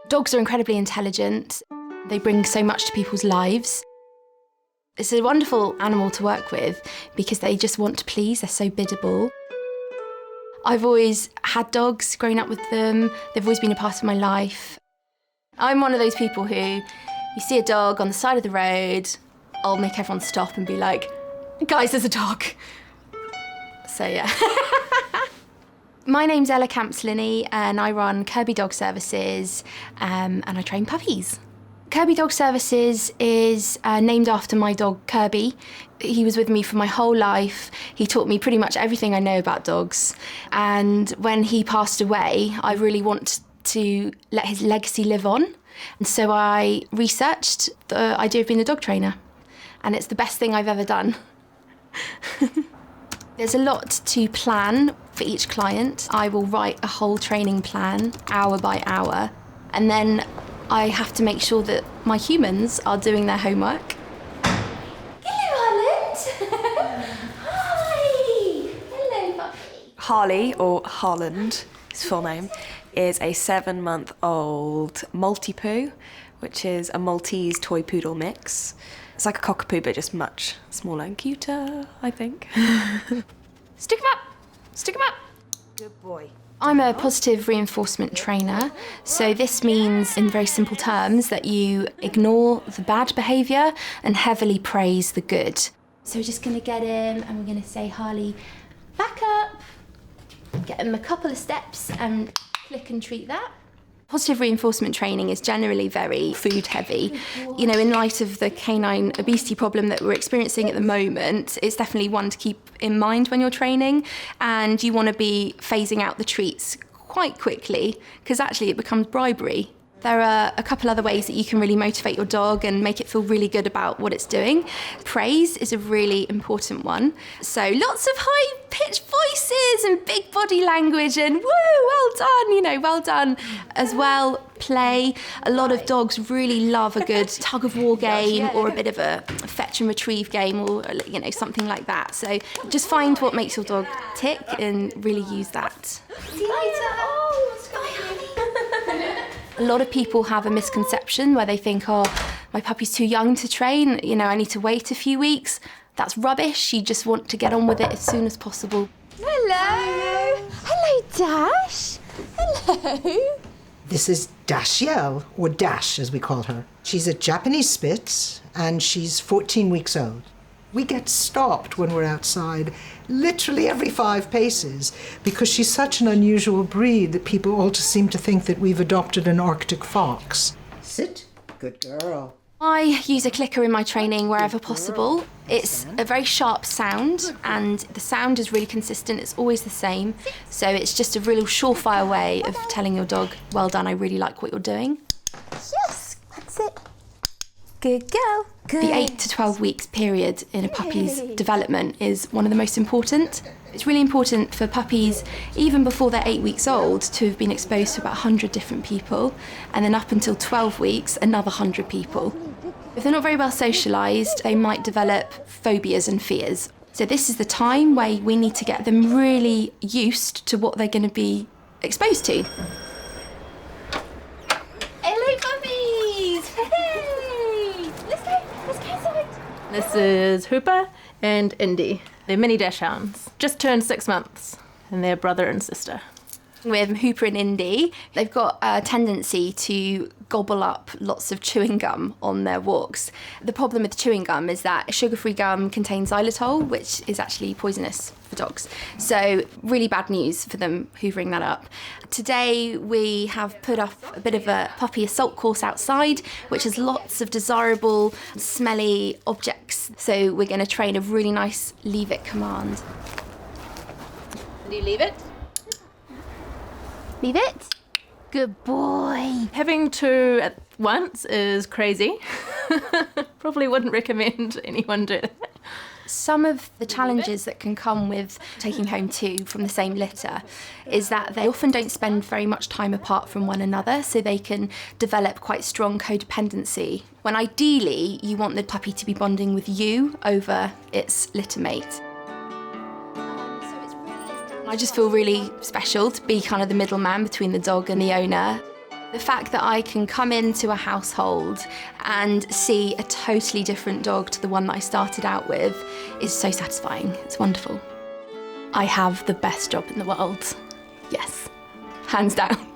Dogs are incredibly intelligent. They bring so much to people's lives. It's a wonderful animal to work with because they just want to please, they're so biddable. I've always had dogs, grown up with them, they've always been a part of my life. I'm one of those people who, you see a dog on the side of the road, I'll make everyone stop and be like, guys, there's a dog. So yeah. My name's Ella Camps-Linney and I run Kirby Dog Services and I train puppies. Kirby Dog Services is named after my dog Kirby. He was with me for my whole life. He taught me pretty much everything I know about dogs. And when he passed away, I really want to let his legacy live on. And so I researched the idea of being a dog trainer. And it's the best thing I've ever done. There's a lot to plan for each client. I will write a whole training plan, hour by hour, and then I have to make sure that my humans are doing their homework. Hello, Harland. Hi. Hello, puppy. Harley, or Harland, his full name, is a 7-month-old Maltipoo, which is a Maltese toy poodle mix. It's like a cockapoo, but just much smaller and cuter, I think. Stick him up! Stick him up! Good boy. I'm a positive reinforcement trainer, so this means, in very simple terms, that you ignore the bad behaviour and heavily praise the good. So we're just going to get him and we're going to say, Harley, back up. Get him a couple of steps and click and treat that. Positive reinforcement training is generally very food heavy. You know, in light of the canine obesity problem that we're experiencing at the moment, it's definitely one to keep in mind when you're training, and you want to be phasing out the treats quite quickly because actually it becomes bribery. There are a couple other ways that you can really motivate your dog and make it feel really good about what it's doing. Praise is a really important one. So lots of high-pitched voices and big body language and woo, well done, you know, well done. As well, play. A lot of dogs really love a good tug-of-war game or a bit of a fetch and retrieve game or, you know, something like that. So just find what makes your dog tick and really use that. See you later. Oh, bye, honey. A lot of people have a misconception where they think, oh, my puppy's too young to train, you know, I need to wait a few weeks. That's rubbish. You just want to get on with it as soon as possible. Hello. Hello, Dash. Hello. This is Dashiell, or Dash as we call her. She's a Japanese Spitz and she's 14 weeks old. We get stopped when we're outside literally every 5 paces because she's such an unusual breed that people all just seem to think that we've adopted an Arctic fox. Sit. Good girl. I use a clicker in my training wherever possible. It's a very sharp sound and the sound is really consistent. It's always the same. So it's just a real surefire way of telling your dog, well done, I really like what you're doing. Yes, that's it. Good girl. Good. The 8 to 12 weeks period in a puppy's development is one of the most important. It's really important for puppies, even before they're 8 weeks old, to have been exposed to about 100 different people, and then up until 12 weeks, another 100 people. If they're not very well socialised, they might develop phobias and fears. So this is the time where we need to get them really used to what they're going to be exposed to. Hello, puppies! Hey! Let's go inside. This is Hooper and Indy. They're mini dachshunds. Just turned 6 months, and they're brother and sister. With Hooper and Indy, they've got a tendency to gobble up lots of chewing gum on their walks. The problem with chewing gum is that sugar-free gum contains xylitol, which is actually poisonous for dogs. So really bad news for them hoovering that up. Today we have put up a bit of a puppy assault course outside, which has lots of desirable, smelly objects. So we're going to train a really nice leave it command. Do you leave it? Leave it. Good boy. Having 2 at once is crazy. Probably wouldn't recommend anyone do that. Some of the challenges that can come with taking home 2 from the same litter is that they often don't spend very much time apart from one another, so they can develop quite strong codependency, when ideally you want the puppy to be bonding with you over its litter mate. I just feel really special to be kind of the middleman between the dog and the owner. The fact that I can come into a household and see a totally different dog to the one that I started out with is so satisfying. It's wonderful. I have the best job in the world. Yes, hands down.